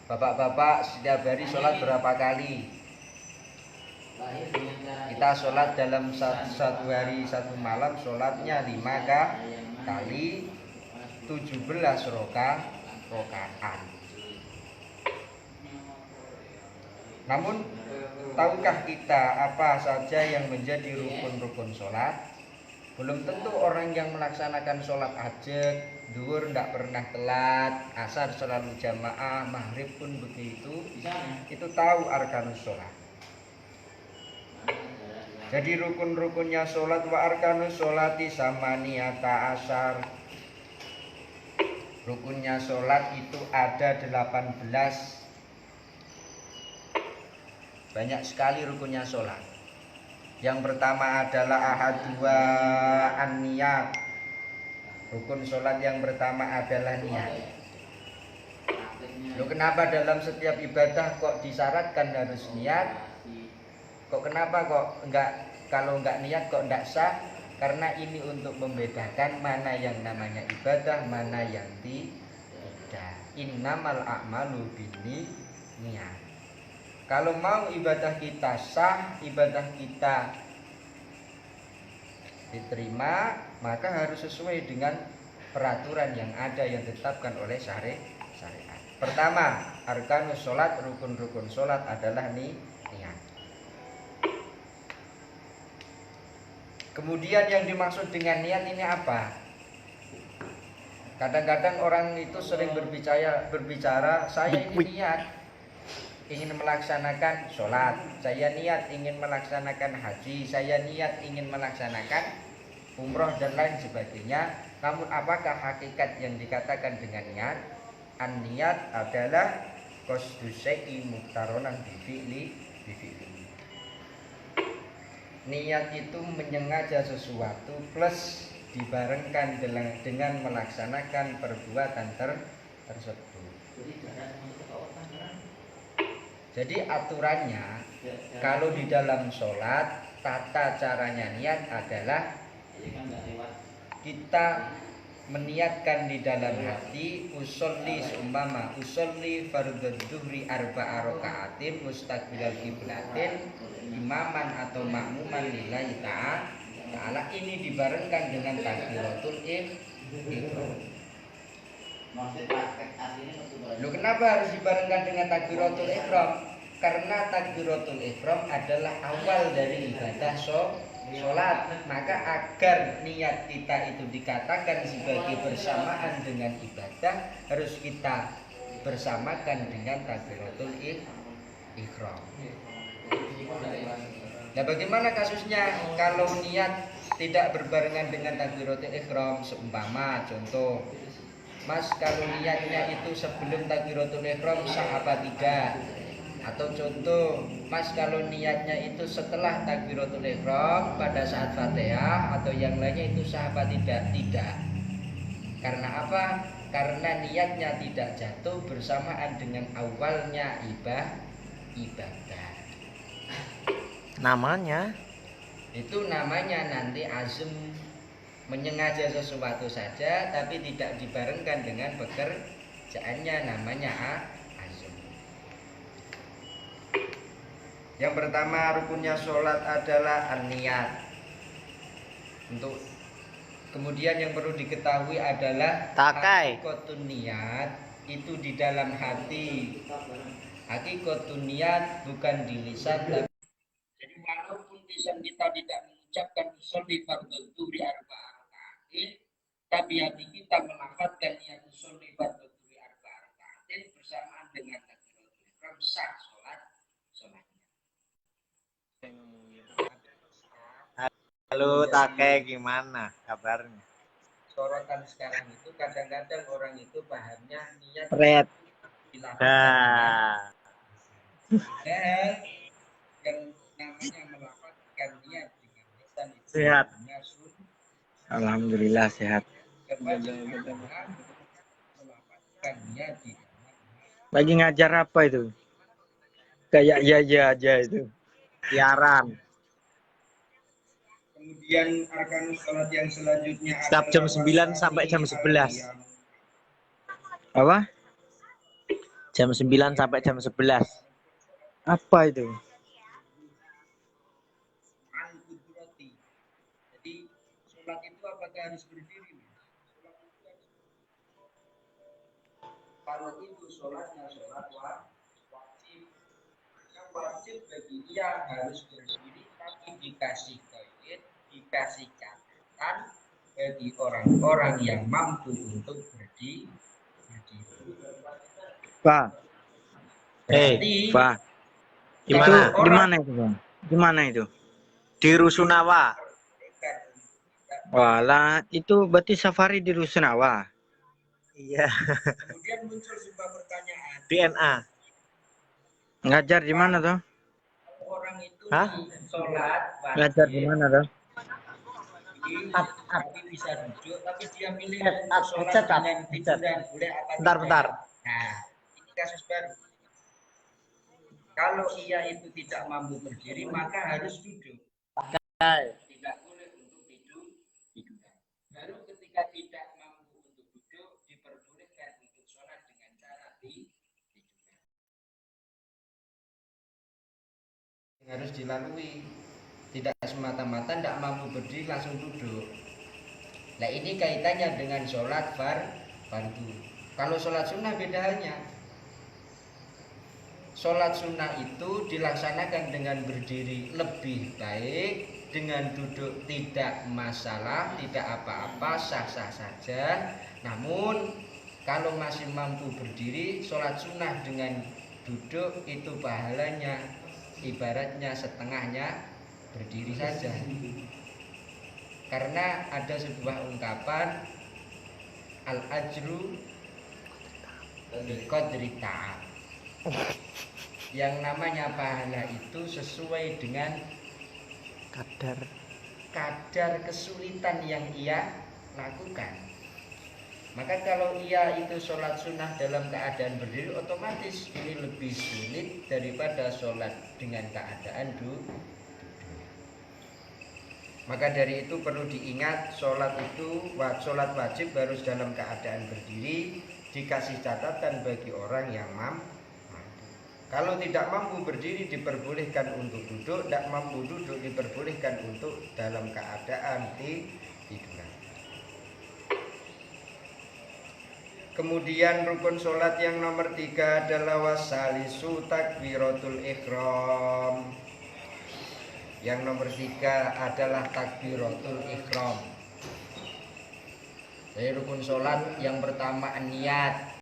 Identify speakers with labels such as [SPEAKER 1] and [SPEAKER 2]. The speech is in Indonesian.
[SPEAKER 1] Bapak-bapak setiap hari sholat berapa kali? Kita sholat dalam satu hari satu malam sholatnya 5 kali 17 rokaat. Namun tahukah kita apa saja yang menjadi rukun-rukun sholat? Belum tentu orang yang melaksanakan sholat hajat, duhur tidak pernah telat, asar selalu jamaah, maghrib pun begitu, itu tahu arkanus sholat. Jadi rukun-rukunnya sholat wa arkanus sholati sama niata asar. Rukunnya sholat itu ada 18. Banyak sekali rukunnya sholat. Yang pertama adalah ahadua an-niyat. Rukun sholat yang pertama adalah niat. Loh, kenapa dalam setiap ibadah kok disyaratkan harus niat? Kok kenapa kok kalau enggak niat kok enggak sah? Karena ini untuk membedakan mana yang namanya ibadah, mana yang tidak. Innamal a'malu binniyat. Kalau mau ibadah kita sah, ibadah kita diterima, maka harus sesuai dengan peraturan yang ada yang ditetapkan oleh syariat. Pertama, arkanus sholat, rukun-rukun sholat adalah niat. Kemudian yang dimaksud dengan niat ini apa? Kadang-kadang orang itu sering berbicara saya ini niat ingin melaksanakan sholat, saya niat ingin melaksanakan haji, saya niat ingin melaksanakan umroh dan lain sebagainya. Namun apakah hakikat yang dikatakan dengan niat? An-niat adalah qasdu syai'i muqtaronan bi fi'li. Niat itu menyengaja sesuatu plus dibarengkan dengan melaksanakan perbuatan tersebut. Jadi aturannya kalau di dalam sholat tata caranya niat adalah kita meniatkan di dalam hati usolli fardhu dzuhri arba'a raka'atin mustaqbilal qiblatin imaman atau makmuman lillahi ta'ala. Ini dibarengkan dengan takbiratul ihram. Loh, kenapa harus dibarengkan dengan takbiratul ihram? Karena takbiratul ihram adalah awal dari ibadah sholat. Maka agar niat kita itu dikatakan sebagai bersamaan dengan ibadah, harus kita bersamakan dengan takbiratul ihram. Nah, bagaimana kasusnya kalau niat tidak berbarengan dengan takbiratul ihram? Seumpama contoh, Mas, kalau niatnya itu sebelum takbiratul ihram sah apa tidak? Atau contoh, Mas, kalau niatnya itu setelah takbiratul ihram pada saat Fatihah atau yang lainnya itu sah apa tidak? Tidak. Karena apa? Karena niatnya tidak jatuh bersamaan dengan awalnya ibadah.
[SPEAKER 2] Namanya?
[SPEAKER 1] Itu namanya nanti azm, menyengaja sesuatu saja tapi tidak dibarengkan dengan pekerjaannya, namanya azm. Yang pertama rukunnya sholat adalah an-niyat. Kemudian yang perlu diketahui adalah hakikatun niat itu di dalam hati. Hakikatun niat bukan di lisan. Jadi walaupun lisan kita tidak mengucapkan usolli fardhu dzuhri arba'a raka'atin, tapi hati kita melafazkan niat usolli fardhu dzuhri arba'a raka'atin bersamaan dengan takbiratul ihram, sah sholatnya.
[SPEAKER 2] Halo Take, gimana kabarnya?
[SPEAKER 1] Sorotan sekarang itu kadang-kadang orang itu pahamnya niat
[SPEAKER 2] Red.
[SPEAKER 1] yang namanya melafazkan niat dengan lisan itu
[SPEAKER 2] Sehat. Alhamdulillah sehat. Lagi ngajar apa itu? Kayak ya aja itu. Siaran.
[SPEAKER 1] Kemudian arkanus sholat yang selanjutnya
[SPEAKER 2] setiap jam 9 sampai jam 11. Apa?
[SPEAKER 3] Jam 9 sampai jam 11.
[SPEAKER 2] Apa itu?
[SPEAKER 1] Al-Qudrati. Jadi sholat itu apakah harus berdiri? Sholat itu harus, kalau itu sholatnya sholat wajib, maka wajib bagi dia harus berdiri, tapi dikasih kaidah, dikasih catatan bagi orang-orang yang mampu untuk berdiri.
[SPEAKER 2] Pak,
[SPEAKER 1] Berarti
[SPEAKER 2] Pak.
[SPEAKER 3] Gimana?
[SPEAKER 2] Itu di mana itu, Bang? Di mana itu?
[SPEAKER 3] Di Rusunawa.
[SPEAKER 2] Walah, itu berarti safari di Rusunawa.
[SPEAKER 3] Iya.
[SPEAKER 1] kemudian muncul sebuah pertanyaan,
[SPEAKER 3] DNA.
[SPEAKER 2] Ngajar di mana tuh?
[SPEAKER 1] orang itu
[SPEAKER 3] Hah?
[SPEAKER 1] sholat
[SPEAKER 2] Ngajar di
[SPEAKER 1] wajib,
[SPEAKER 2] mana tuh?
[SPEAKER 1] tapi bisa duduk, tapi dia milih sholat
[SPEAKER 3] headset,
[SPEAKER 1] dengan
[SPEAKER 3] headset.
[SPEAKER 1] tiduran, boleh apa
[SPEAKER 3] Bentar.
[SPEAKER 1] Nah, ini kasus baru. Kalau ia itu tidak mampu berdiri, maka harus duduk. Tidak boleh untuk tiduran. Baru ketika tidak mampu untuk duduk, diperbolehkan untuk sholat dengan cara tiduran. Harus dilalui. Tidak semata-mata tidak mampu berdiri langsung duduk. Nah, ini kaitannya dengan sholat fardu. Kalau sholat sunnah beda halnya. Sholat sunnah itu dilaksanakan dengan berdiri lebih baik, dengan duduk tidak masalah, tidak apa-apa, sah-sah saja. Namun kalau masih mampu berdiri, sholat sunnah dengan duduk itu pahalanya ibaratnya setengahnya berdiri saja. Karena ada sebuah ungkapan, al-ajru biqadri ta'ab. Yang namanya pahala itu sesuai dengan kadar kesulitan yang ia lakukan. Maka kalau ia itu sholat sunnah dalam keadaan berdiri, otomatis ini lebih sulit daripada sholat dengan keadaan duduk. Maka dari itu perlu diingat, sholat wajib harus dalam keadaan berdiri, dikasih catatan bagi orang yang mampu. Kalau tidak mampu berdiri diperbolehkan untuk duduk, tidak mampu duduk diperbolehkan untuk dalam keadaan tiduran. Kemudian rukun sholat yang nomor 3 adalah wasalisu takbiratul ihram. Yang nomor 3 adalah takbiratul ihram. Jadi rukun sholat yang pertama niat.